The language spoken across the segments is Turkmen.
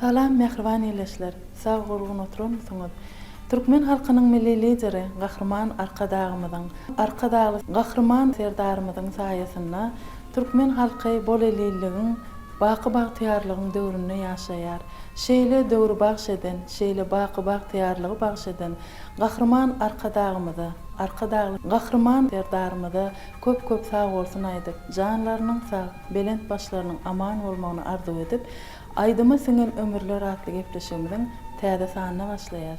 Salam mehriban eleşler. Sağ golgun oturur musunuz? Türkmen halkynyň milli lideri, gahrman arkadagly gahrman serdarymyzyň saýasynda Türkmen halky bol eliligiň, baky bagtyarlygyň döwründe ýaşaýar. Şeýle döwrü bagş eden, şeýle baky bagtyarlygy bagş eden gahrman arkadagly gahrman serdarymyza köp sag bolsun aýdyp, janlarynyň sag, belent başlarynyň aman bolmagyny arzu edip, Aydyma singen ömürler atly gepleşigimiziň täze sanyna başlaýar.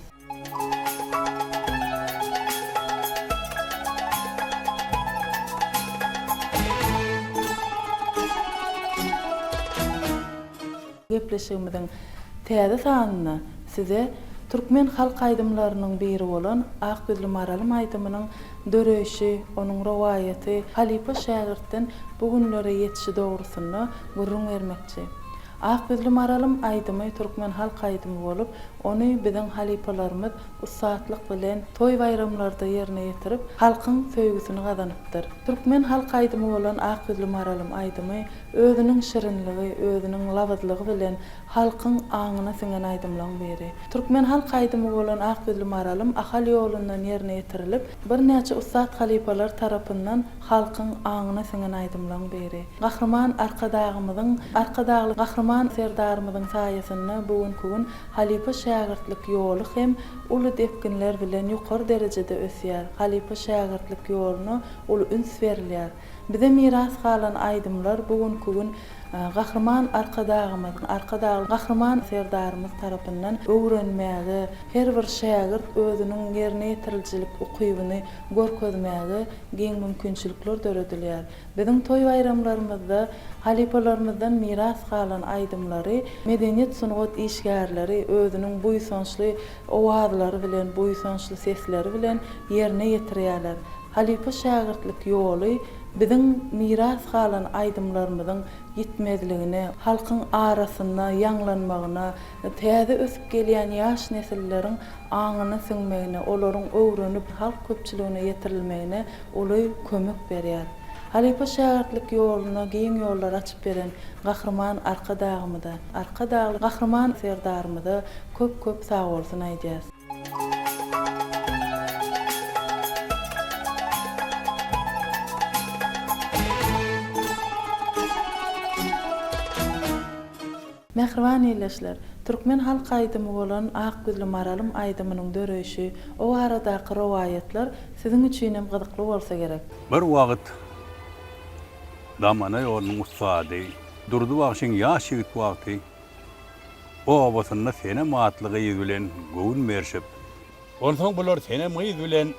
Gepleşigimiziň täze sanyna size Türkmen halk aydymlarynyň biri bolan Akgözlü Maralym aydymynyň döreşi, onuň rowayaty, Halipa şägirtden bugünlere ýetişi dogrusynda gurrun bermekçi. Akgözlü Maralym aydymy Türkmen halk aydymy bolup, ony biziň halipalarymyz ussatlyk bilen toy bayramlarda ýerine ýetirip, halkyň söýgüsini gazanypdyr. Türkmen halk aydymy bolan Akgözlü Maralym aydymy özüniň şirinligi, özüniň lawazlygy bilen halkyň aňyna singen aydymlaryň biri. Türkmen halk aydymy bolan Akgözlü Maralym ahal ýolundan ýerine ýetirilip, bir näçe ussat halipalar tarapyndan halkyň aňyna singen aydymlaryň biri. Gahrman arkadagly gahrman serdarymyzyň saýasynda bugünkü gün Halipa şägirtlik ýoly hem uly depkinler bilen ýokary derejede ösýär. Halipa şägirtlik ýolyna uly üns berilýär. Bize miras galan aydymlar bugünkü gün gahrman arkadagly gahrman serdarymyz tarapyndan öwrenmäge, her bir şägirt özüniň ýerine ýetiriljilik ukybyny görkezmäge giň mümkinçilikler döredilýär. Biziň toy bayramlarymyzda halipalarymyzdan miras galan aydymlary, medeniýet sunugat işgärleri özüniň buýsançly owazlary bilen, buýsançly sesleri bilen ýerine ýetirýärler. Halipa şägirtlik ýoly biziň miras galan aydymlarymyzyň ýitmezligine, halkyň arasynda ýanglanmagyna, täze ösüp gelýän ýaş nesilleriň aňyna siňmegine, olaryň öwrenip halk köpçiligine ýetirilmegine uly kömek berýär. Halipa şägirtlik ýolyna giň ýollar açyp beren gahrman arkadagly gahrman serdarymyza köp sag bolsun aýdýas. Mehriban eleşler, Türkmen halk aydymy bolan Akgözlü Maralym aydymynyň döreşi, o aradaky rowaýatlar siziň üçin hem gyzykly bolsa gerek. Bir wagt damana ýolunyň ustady, durdy wagtyň ýaş ýigit wagty, o obasyna sene matlygy bilen göwün merşip. Onsoň bular sene myz bilen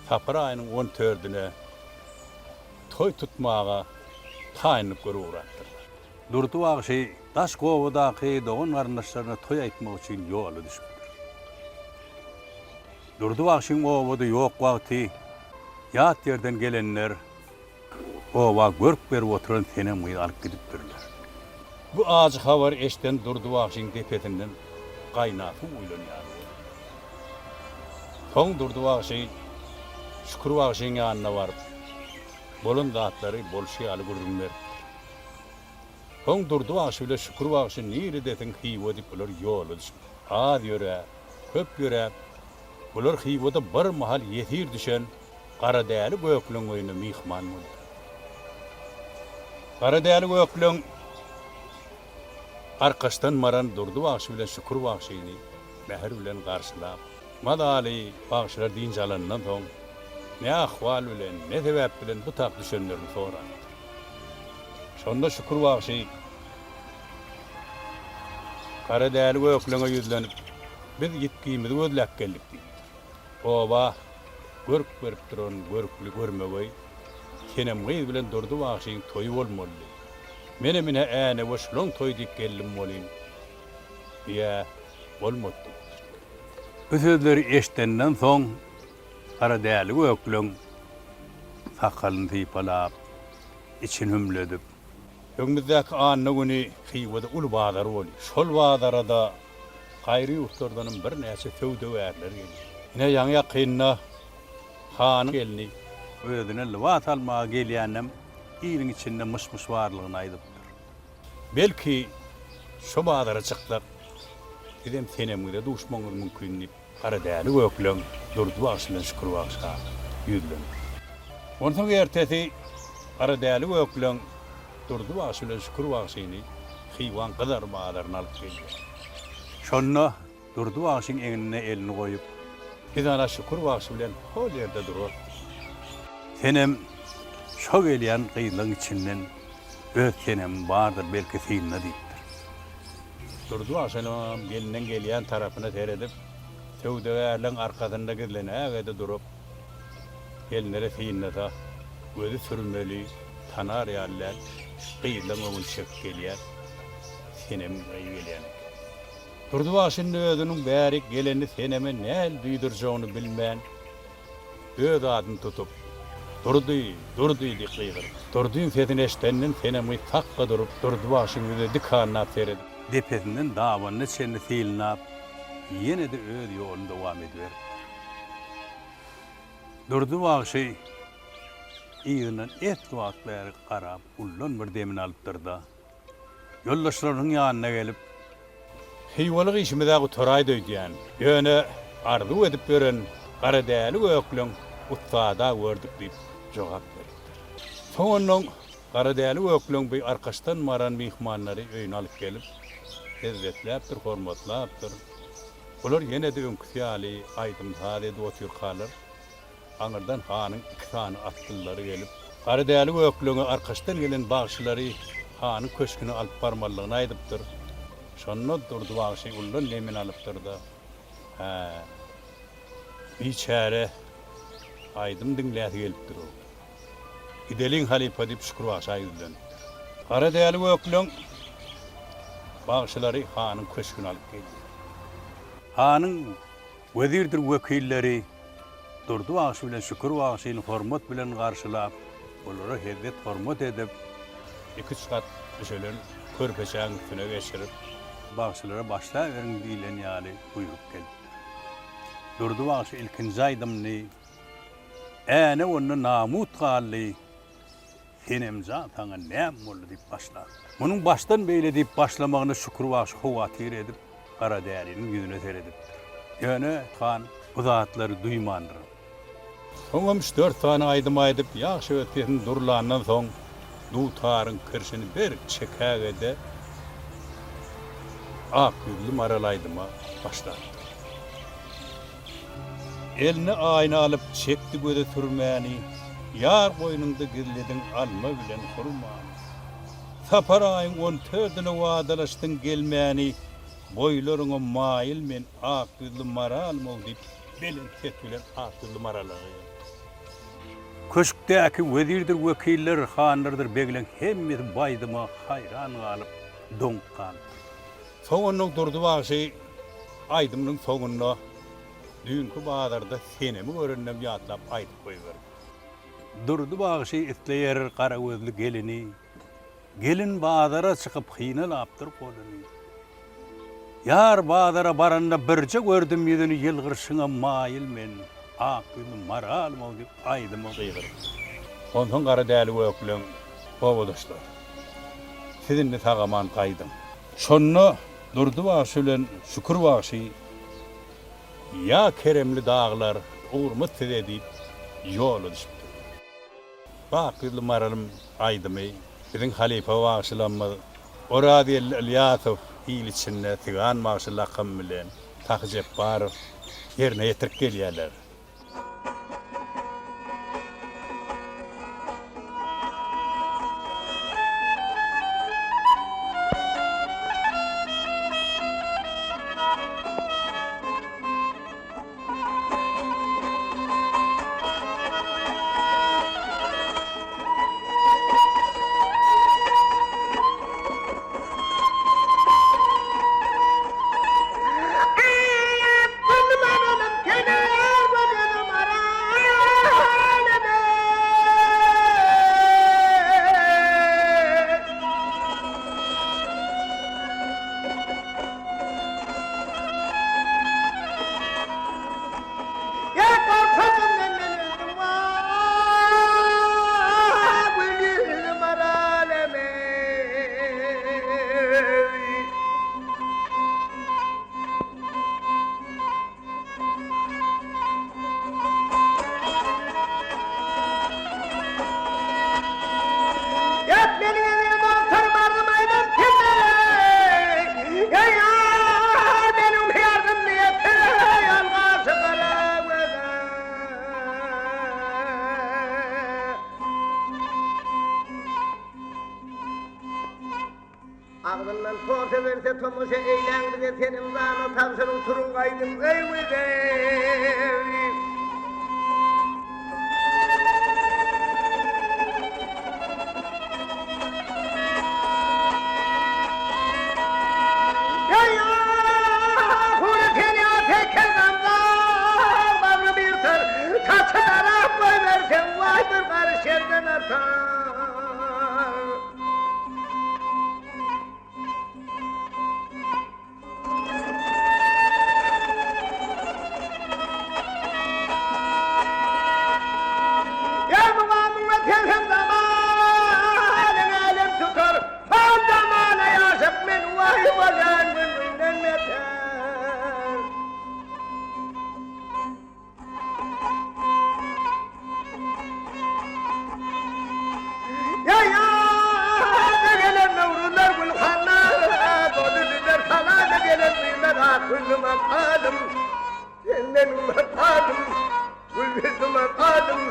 Sapar aýynyň 14-üne toy tutmaga taýynyp görüwratdyr. Durdy wagty daş gowadaky dogan garyndaşlaryna toy aýtmak üçin ýola düşüpdir. Durdy wagtyň owada ýok wagty ýat ýerden gelenler owa görüp berip oturan sene myz alyp gidipdirler. Bu azy habar eşden durdy wagtyň depetinden gaýnaty uýlanýar. Soň durdy wagty şükür wagtyň ýanyna baryp bolan zatlary bolşy aly gurrunlar. Soň durdy wagty bilen şükür wagty nire desen hyýwa diýip bular ýola düşüp. Az ýöre, köp ýöre. Bular hyýwada bir mahal ýetir düşen Garadäli gökleň öýüne mihman boldy. Garadäli gökleň arkaşdan maran durdy wagty bilen şükür wagtyny mäher bilen garşylap, madaly wagtylar diň jalanyndan soň ne ahwal bilen, ne sebäp bilen bu tak düşenlerini soran. Şonda şükür wagty Garadäli gökleňe ýüzlenip, biz gitgimizi gözläp geldik diýdi. Oba görüp berip duran görükli görmegey kenem gyz bilen durdy wagtyň toýu bolmaly. Mene äne boşluň toý diýip geldim bolýan. Ýa, bolmady. Bu sözleri eşdenden soň Garadäli gökleň sakalyny typalap, için hümledip, öňümüzdäki anna güni hyýwada uly bazar bolýar. Şol bazarda gaýry ýurtlardan bir näçe töwdewärler gelýär. Ine ýaňy ýakynna hany gelni özüne lewat almaga gelýänem ýylyň içinde mışmış barlygyny aýdypdyr. Belki Şu bağlara çıktık. Dedim senemgide duşmamız mümkün deyip. Ara değerli göklen durdu başından şükür başa yüzlen. Ondan ertesi ara değerli göklen durdu başından şükür başını hayvan kadar bağlarını alıp geldi. Şonna durdu başın eline elini koyup biz ana şükür başı bilen hol yerde durur. Senem şok eleyen kıyılığın içinden öz senem vardır belki fiilini deyiptir. Durdu başının gelinden geleyen tarafına seyredip Tövdelerden arkasında gizlene evde durup gelinlere fiilini da gözü sürmeli tanar yerler kıyıdan oğul çek geliyer senem geliyen. Durdu başının özünün bäri geleni seneme näl duyduracağını bilmeyen öz adını tutup durdu diye kıyılır. Durduğun sesini eşitenden senemi takka durup durdu başının özü dikanına seyredip depesinden davanını çenli fiilini ap yine de öz yolunda devam ediyor. Durdu vakşı iyinin et duakları qarab, ullun bir demin alıptır da. Yoldaşlarının yanına gelip, heyvalık işimizdeki toray döydü yani. Yöne arzu edip gören qara değerli göklün utsada gördük deyip cevap veripdir. Sonunun qara değerli göklün bir arkadaştan maran mihmanları öyün alıp gelip, ezzetleptir, hormatlaptır. Bular yine de önküsiyali aydım sadede otur kalır. Anırdan hanın iki tane atlıları gelip, qara değerli göklüğü arkadaştan gelen bağışları hanın köşkünü alıp parmallığına aydıptır. Şonno durdu bağışı ullun lemin alıptır da. Bir çare aydım dinleti geliptir o. Gidelin halifa deyip şükür bağışı yüzden. Qara değerli göklüğü bağışları hanın köşkünü alıp geldi. Hanın vezirdir vekilleri durdu bağışı bilen şükür bağışını hormat bilen karşılap, onlara hevdet hormat edip, 2-3 kat düşelen körpeçağın üstüne geçirip, bağışlara başla verin diyen yali buyurup geldi. Durdu bağışı ilkinci aydımlı, onun namut kalli, senem zatana ne mollu deyip başladı. Bunun baştan böyle deyip başlamağına şükür bağışı huvatir edip, qara değerinin yüzüne seyrediptir. Yani kan bu zatları duymandır. Sonra 3-4 tane aydım aydıp, yaxşı ötesinin durulandan son dutarın kırşını bir çekəgədə ak yüzlü maralaydıma başladı. Eline ayna alıp çekti göze sürməni, yar boynunda gizledin alma bilen hurmanı. Sapar ayın 14'üne vadalaştın gelməni, boylarına mail men ak yüzlü maral mol deyip belin tetbilen ak yüzlü maraları. Köşkteki vezirdir, vekiller, hanlardır beglen hemmeti baydıma hayran kalıp donkan. Sonunun durdu bağışı aydımının sonuna dünkü bağlarda senemi görünüm yatlap aydıp koyuver. Durdu bağışı itleyer qara gözlü gelini, gelin bağdara çıkıp hıynalaptır kolunu. Yar bağdara baranda birce gördüm yüzünü yılgırşına mail men. Akıllı maral mı deyip aydıma kıyırım. Ondan qara değerli göklüğün oğuluşlar. Sizinle sağaman kaydım. Şonno durdu bağışılen şükür bağışı ya keremli dağlar uğurmu size deyip yolu düşüptü. Akıllı maralım aydımı bizim halifa bağışılanma orada Ilyasov il içinde tigan bağışı lakım bilen takcep var yerine yetirip geliyerler. Ağzından tortu verse tomuşa eğlendi de senin zanı tavsırın turun kaydım ey müzevi. Ya ya kuru seni atekel gamlar bağrı bir tır taçlara koy versen vaydır karış yerden atar. Kullu makadım, senden makadım, kullu makadım.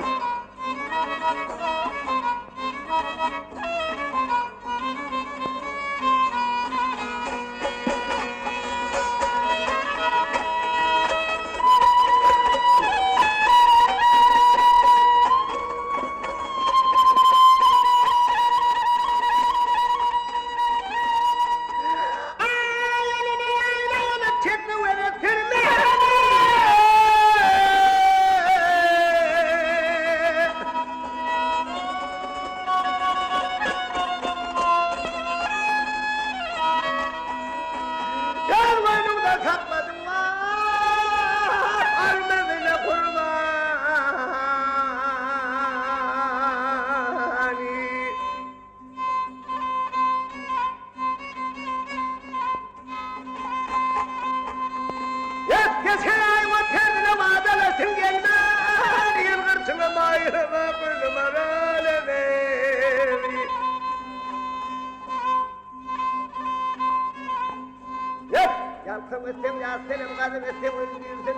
Yalkım ettim, yaslanım, kadın ettim, öldürsün.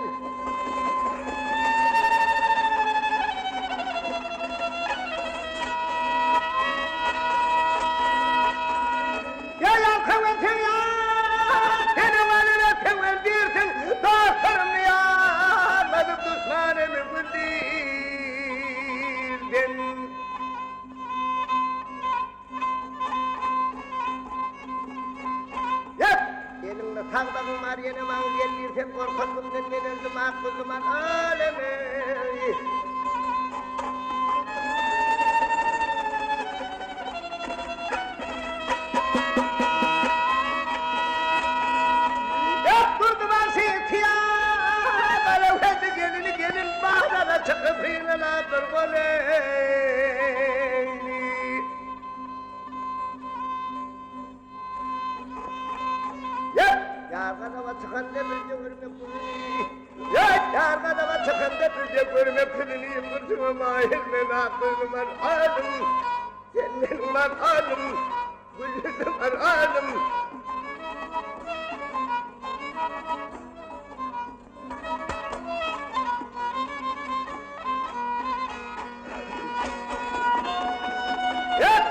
Ya yalkım ettim, yaslanım, kadın ettim, öldürsün. Dostlarım ya, anladım düşmanımı güldürdün. Elimde tağdağım var yenem ağır yerliysen korkandımdan ben öldüm aklım an aleme. Yaptırdım aşık ya, kalevhedi gelin bağdana çıkıp hıylalardır goleyni. Yargada çıkan demirce görmek kulünü. Yargada çıkan demirce görmek kulünü. Yıldırcıma mahirmen aklım var alım. Senden var alım. Gülüm var alım.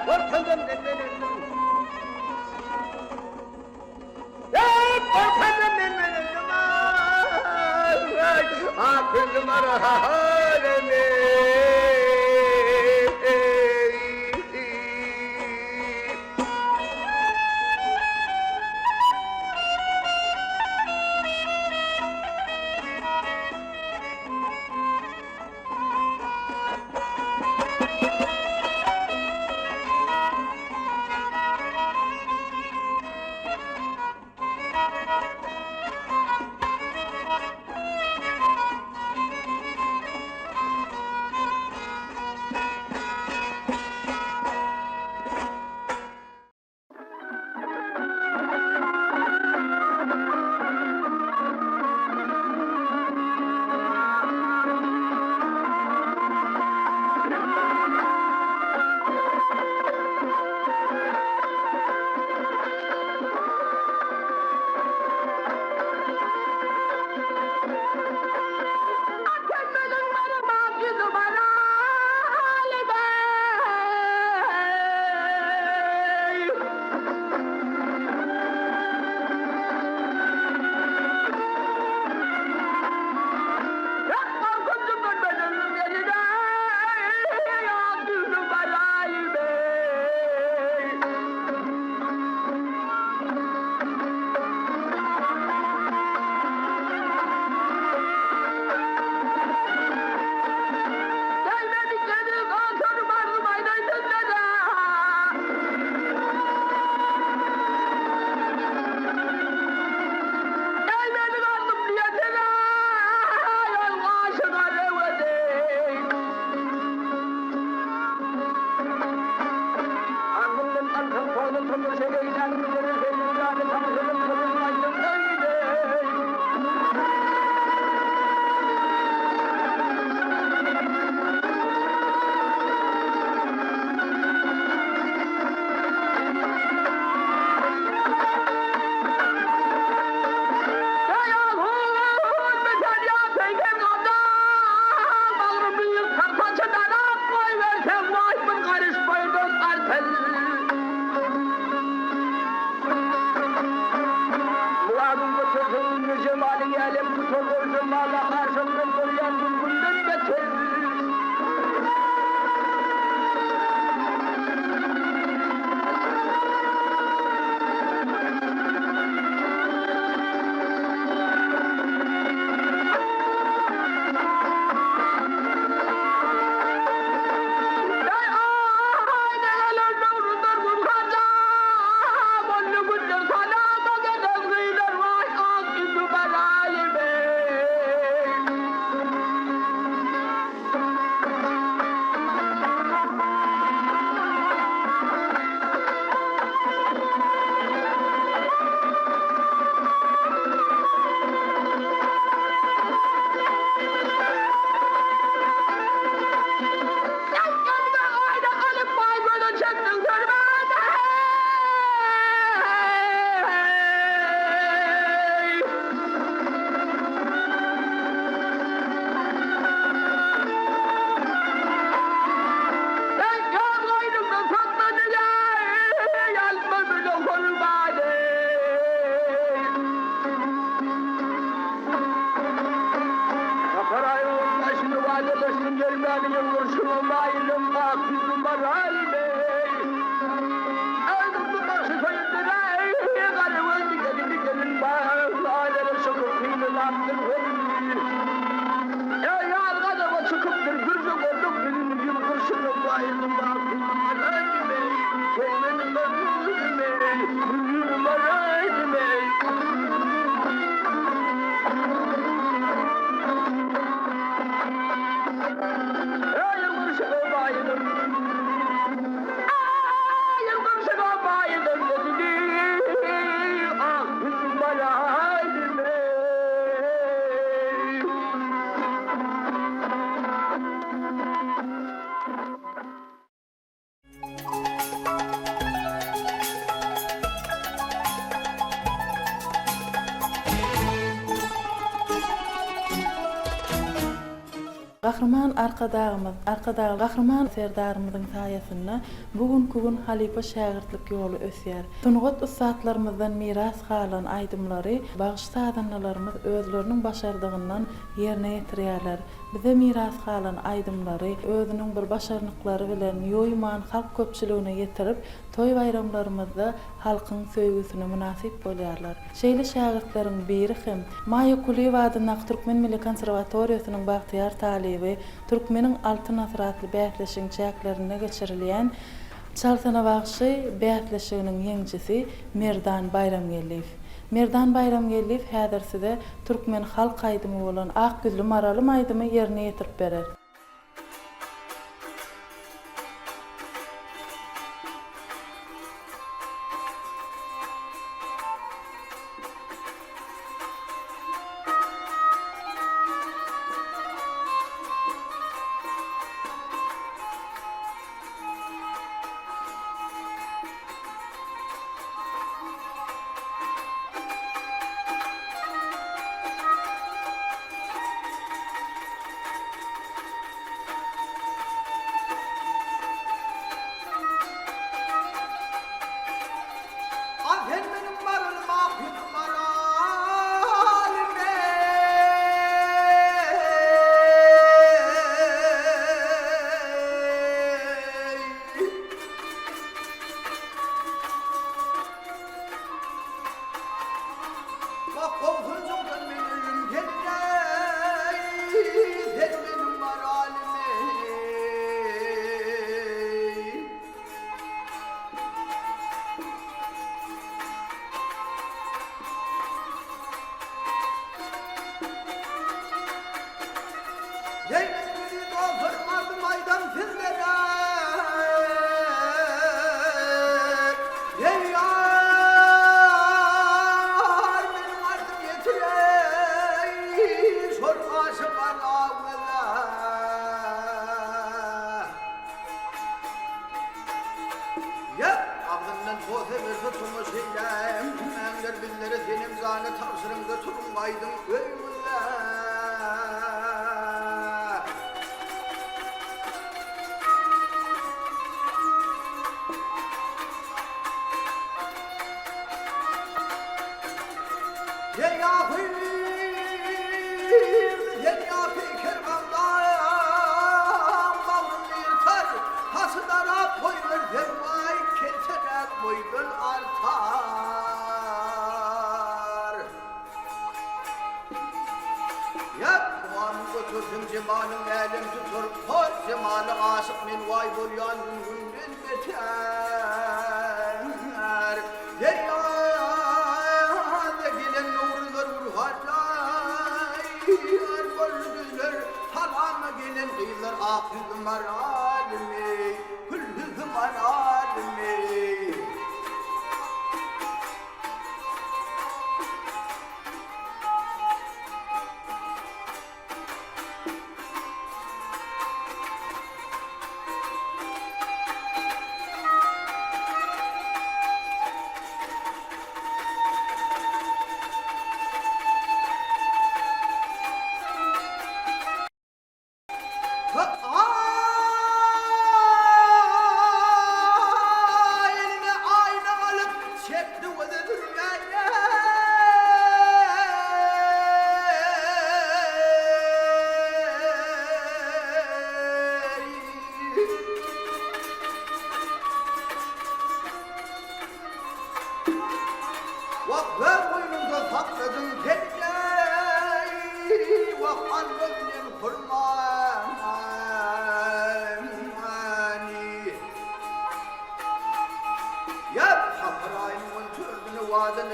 Korkandım benden öldüm. Korkandım benden öldüm. Aklım var alemi. maralime Aldım bu başı soyunduray Garıvın gelin bağlarım sokup kıyılandır Ya arkada çıkıptır gürzü olduk Benim gibi kurşunu bayılma Maralime Kemen maralime Maralime Gahrman arkadağı Gahrman serdarymyzyň saýasynda bugünkü gün halipa şägirtlik ýoly ösýär. Tungat ustadlarymyzdan miras galan aýdymlary bagyş sadanlarymyz özleriniň başardygyndan ýerine ýetirýärler. Bize miras galan aýdymlary özüniň bir başarnyklary bilen ýoýman halk köpçiligine ýetirip toý bayramlarymyzda halkyň söýgüsine münasip bolýarlar. Şeýle şägirtleriň biri hem Maýa Kuliýewa adyny Türkmen Milli Konserwatoriýasynyň Bagtyar talibi Türkmeniň altyn asratly bäýtleşiň çäklerine geçirilýän çalsana bagşy bäýtleşiginiň ýeňçisi Merdan Bayramgelliýew. Merdan Bayramgelliýew häzirside Türkmen halk aýdymy bolan Akgüzlü Maralym aýdymy ýerine ýetirip berer.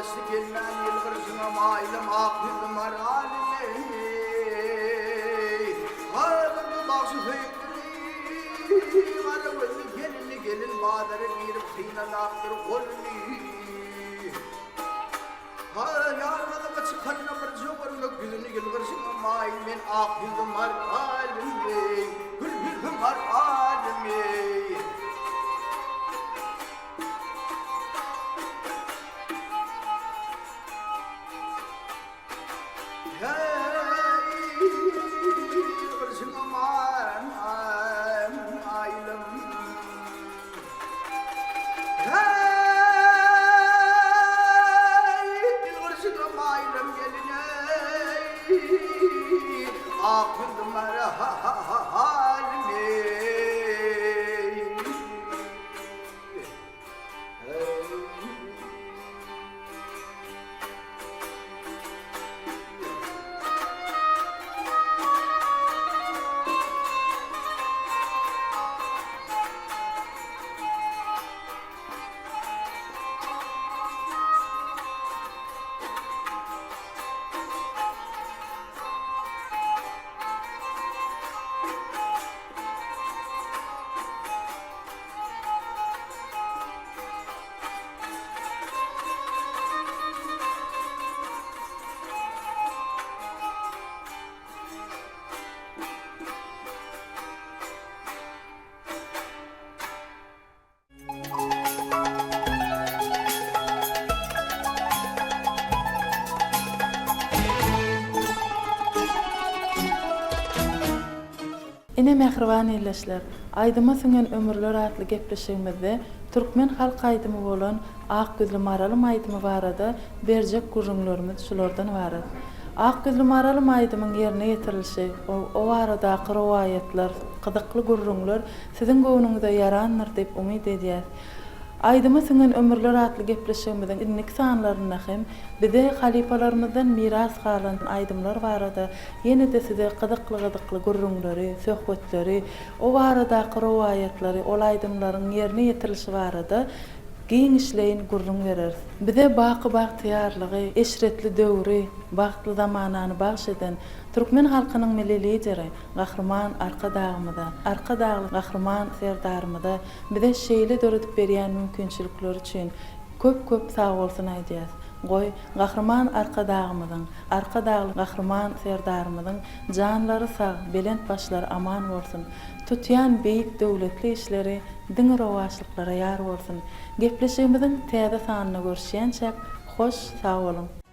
Yası gelmen yılgırsına mailem aklım aralim Ağabey bağışı feytri Arabını gelin bağdarı bir kıynalar kolni Yarına da çıkanına barcı var Gülünü yılgırsına mailem aklım aralim Gülüm aralim Ine mehriban elleşler, aydyma süňen ömürler atly gepleşigimizde türkmen halk aýdymy bolan ak gözlü maralym aýdymy barada berjek gurrunlarymyz şulardan barat. Ak gözlü maralym aýdymyň ýerine ýetirilşi, o barada rowayatlar, gyzykly gurrunlar siziň göwnüňizde ýarandyr diýip umyt edýär. Aydyma süňen ömürler atly gepleşigimizden illik sanlaryna hem bize halipalarymyzdan miras galan aýdymlar barada ýene-de size gyzykly gurrunlary, söhbetleri, o barada rowayatlary, ol aýdymlaryň ýerine ýetirilşi barada giň işleýin gurrun berer. Bize baky bagtyarlygy, eşretli döwri, bagtly zamanany bagş eden türkmen halkynyň milli lideri, gahrman arka dagly gahrman serdarymyda bize şeýle döredip berýän mümkinçilikler üçin köp sag bolsun aýdýas. Goy gahrman arka dagly gahrman serdarymyň janlary sag, belent başlary aman bolsun. Tutýan beýik döwletli işleri, diňe rowaşlyklara ýar bolsun. Gepleşigimiziň täze sanyny görüşýänçek hoş sag bolun.